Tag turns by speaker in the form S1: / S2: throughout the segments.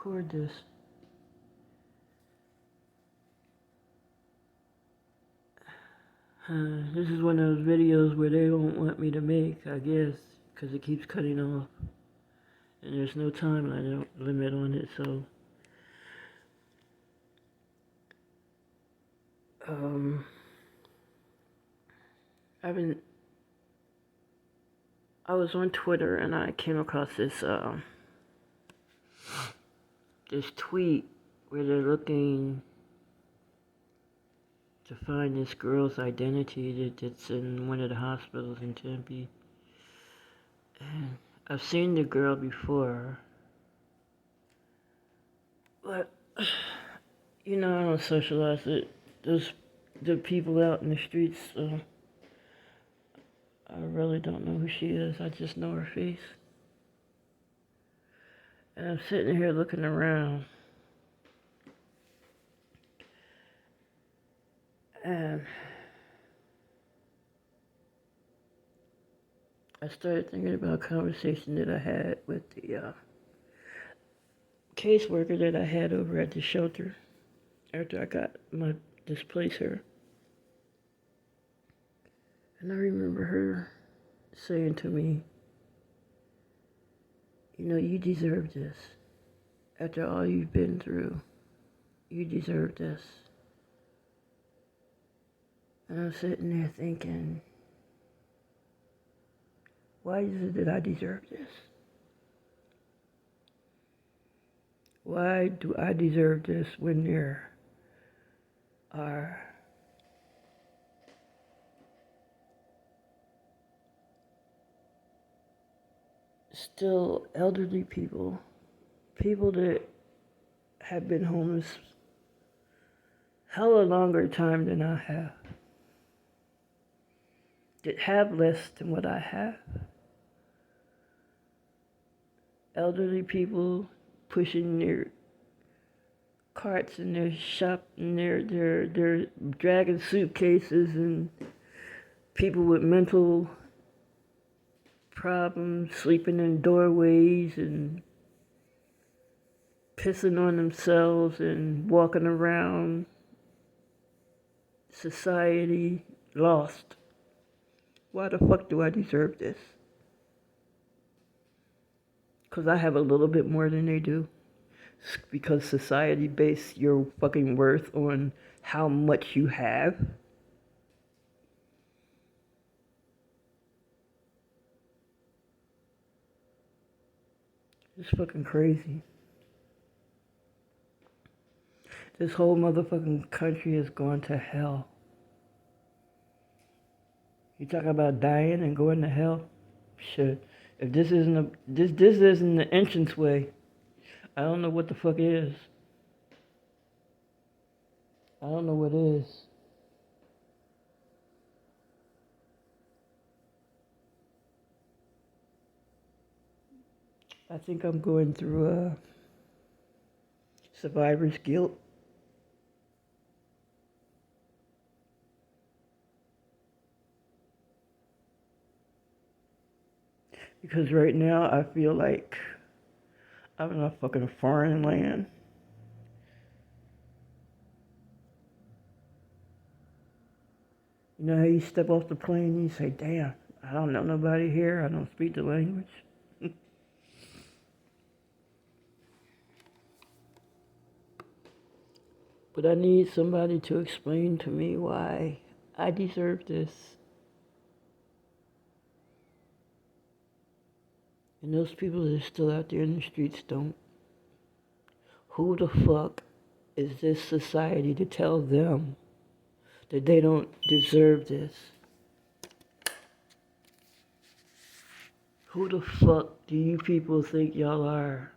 S1: record this. This is one of those videos where they don't want me to make, I guess, because it keeps cutting off. And there's no time limit on it, so... I was on Twitter and I came across this tweet where they're looking to find this girl's identity that's in one of the hospitals in Tempe. And I've seen the girl before, but, you know, I don't socialize it. The people out in the streets, so I really don't know who she is. I just know her face. And I'm sitting here looking around. And I started thinking about a conversation that I had with the caseworker that I had over at the shelter after I got my displacer. And I remember her saying to me, you know, you deserve this. After all you've been through, you deserve this. And I'm sitting there thinking, why is it that I deserve this? Why do I deserve this when there are still elderly people that have been homeless hella longer time than I have, that have less than what I have? Elderly people pushing their carts in their shop, and they're dragging suitcases, and people with mental problems sleeping in doorways and pissing on themselves and walking around society lost. Why the fuck do I deserve this? Because I have a little bit more than they do. Because society based your fucking worth on how much you have. It's fucking crazy. This whole motherfucking country has gone to hell. You talk about dying and going to hell? Shit. If this isn't this isn't the entranceway, I don't know what the fuck is. I don't know what is. I think I'm going through survivor's guilt. Because right now I feel like I'm in a fucking foreign land. You know how you step off the plane and you say, damn, I don't know nobody here, I don't speak the language. But I need somebody to explain to me why I deserve this. And those people that are still out there in the streets don't. Who the fuck is this society to tell them that they don't deserve this? Who the fuck do you people think y'all are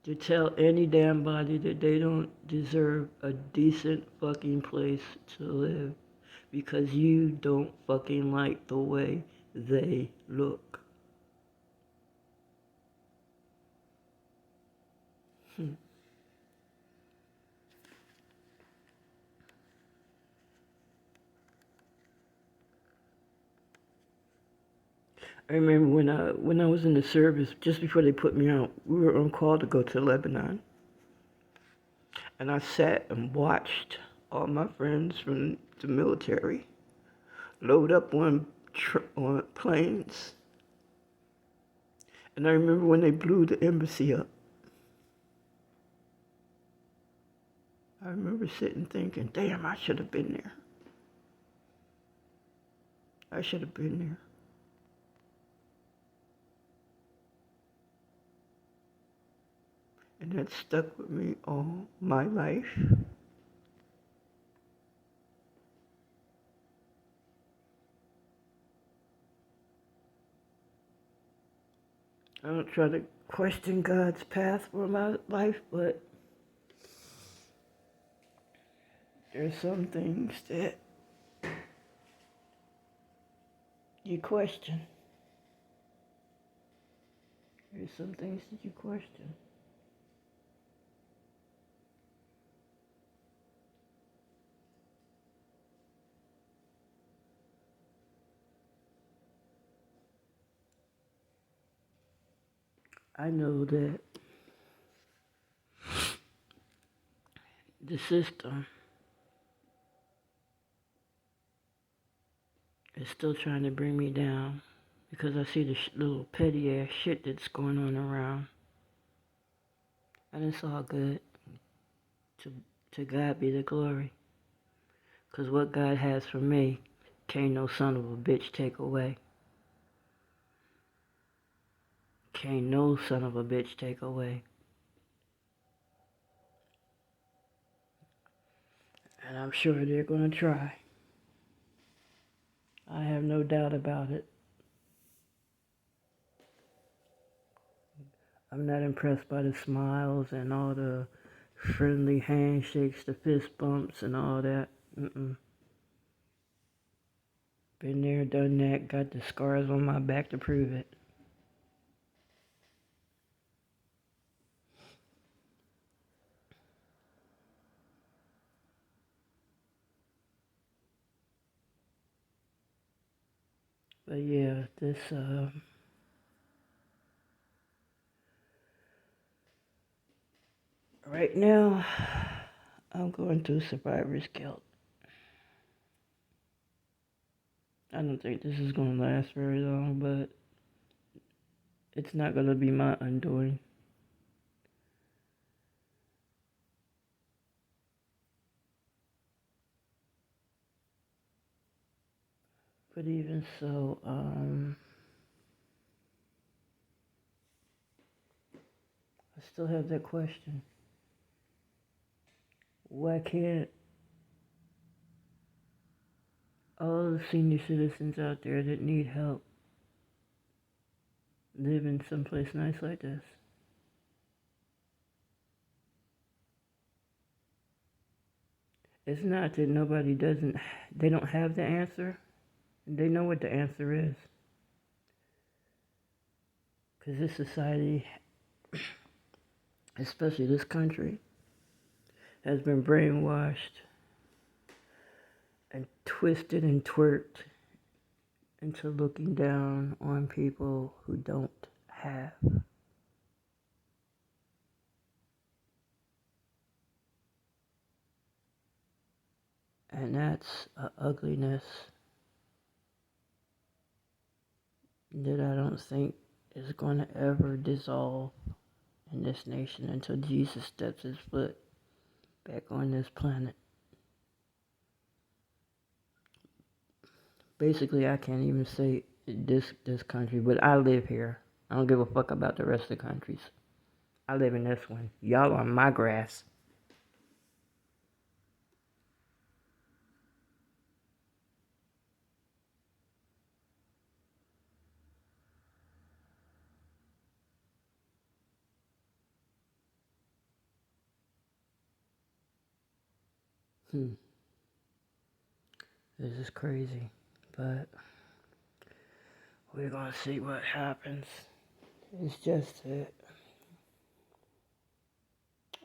S1: to tell any damn body that they don't deserve a decent fucking place to live because you don't fucking like the way they look? I remember when I was in the service, just before they put me out, we were on call to go to Lebanon. And I sat and watched all my friends from the military load up on planes. And I remember when they blew the embassy up. I remember sitting thinking, damn, I should have been there. I should have been there. And that stuck with me all my life. I don't try to question God's path for my life, but there's some things that you question. There's some things that you question. I know that the system is still trying to bring me down because I see the little petty ass shit that's going on around. And it's all good. To God be the glory. Because what God has for me, can't no son of a bitch take away. Can't no son of a bitch take away. And I'm sure they're going to try. I have no doubt about it. I'm not impressed by the smiles and all the friendly handshakes, the fist bumps and all that. Mm-mm. Been there, done that, got the scars on my back to prove it. But yeah, this, right now, I'm going through survivor's guilt. I don't think this is going to last very long, but it's not going to be my undoing. But even so, I still have that question. Why can't all the senior citizens out there that need help live in someplace nice like this? It's not that they don't have the answer. They know what the answer is. Because this society, especially this country, has been brainwashed and twisted and twerked into looking down on people who don't have. And that's an ugliness that I don't think is going to ever dissolve in this nation until Jesus steps his foot back on this planet. Basically, I can't even say this country, but I live here. I don't give a fuck about the rest of the countries. I live in this one. Y'all on my grass. This is crazy, but we're gonna see what happens. It's just that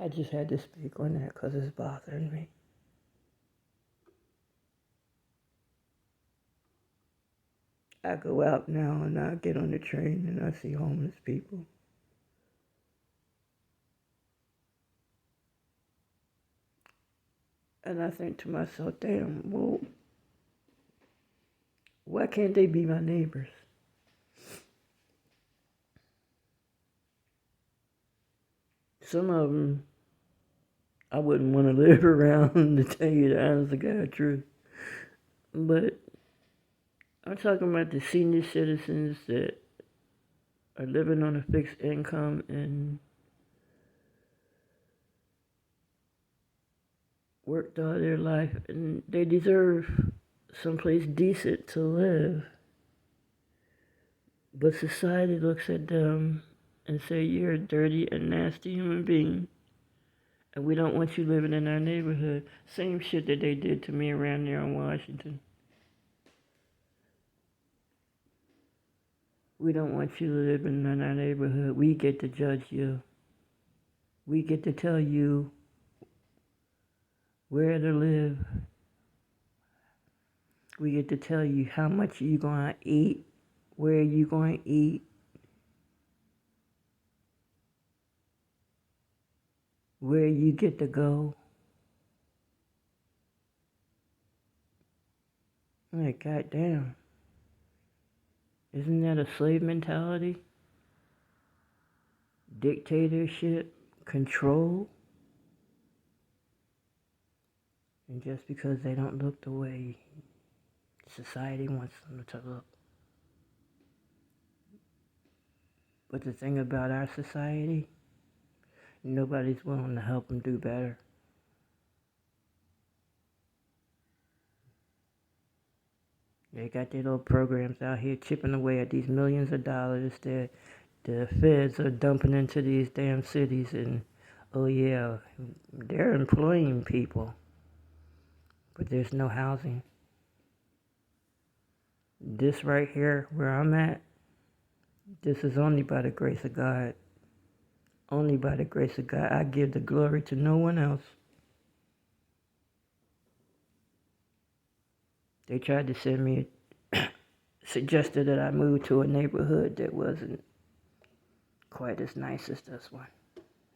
S1: I just had to speak on that because it's bothering me. I go out now and I get on the train and I see homeless people. And I think to myself, damn, well, why can't they be my neighbors? Some of them I wouldn't want to live around, to tell you the honest to God truth. But I'm talking about the senior citizens that are living on a fixed income and worked all their life, and they deserve someplace decent to live. But society looks at them and say, you're a dirty and nasty human being, and we don't want you living in our neighborhood. Same shit that they did to me around there in Washington. We don't want you living in our neighborhood. We get to judge you. We get to tell you where to live. We get to tell you how much you're going to eat, where you're going to eat, where you get to go. Like, goddamn. Isn't that a slave mentality? Dictatorship, control. And just because they don't look the way society wants them to look. But the thing about our society, nobody's willing to help them do better. They got their little programs out here chipping away at these millions of dollars that the feds are dumping into these damn cities, and oh yeah, they're employing people, but there's no housing. This right here, where I'm at, this is only by the grace of God. Only by the grace of God. I give the glory to no one else. They tried to send me, suggested that I move to a neighborhood that wasn't quite as nice as this one.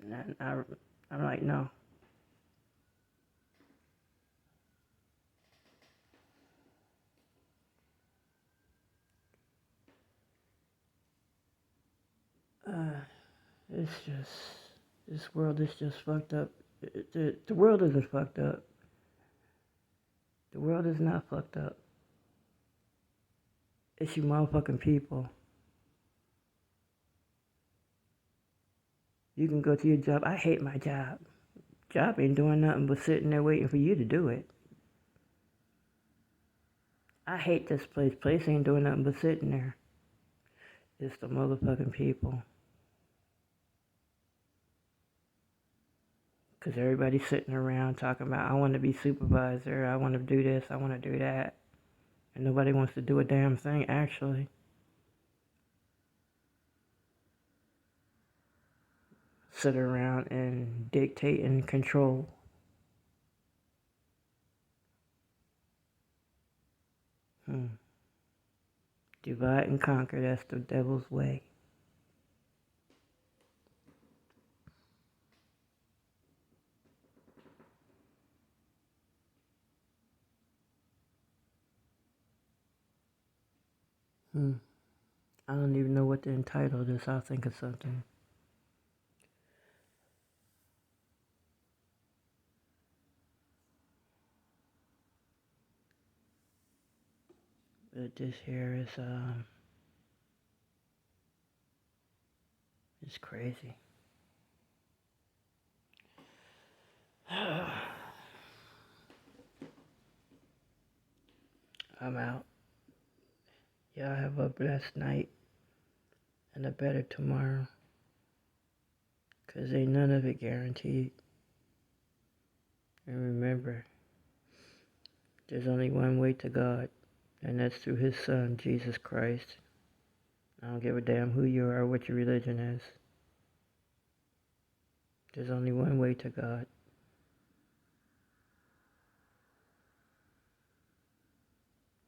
S1: And I'm like, no. It's just, this world is just fucked up. The world isn't fucked up. The world is not fucked up. It's you motherfucking people. You can go to your job. I hate my job. Job ain't doing nothing but sitting there waiting for you to do it. I hate this place. Place ain't doing nothing but sitting there. It's the motherfucking people. Because everybody's sitting around talking about, I want to be supervisor, I want to do this, I want to do that. And nobody wants to do a damn thing, actually. Sit around and dictate and control. Divide and conquer, that's the devil's way. I don't even know what to entitle this. I'll think of something. But this here is, it's crazy. I'm out. Y'all have a blessed night and a better tomorrow. 'Cause ain't none of it guaranteed. And remember, there's only one way to God, and that's through His Son, Jesus Christ. I don't give a damn who you are or what your religion is. There's only one way to God.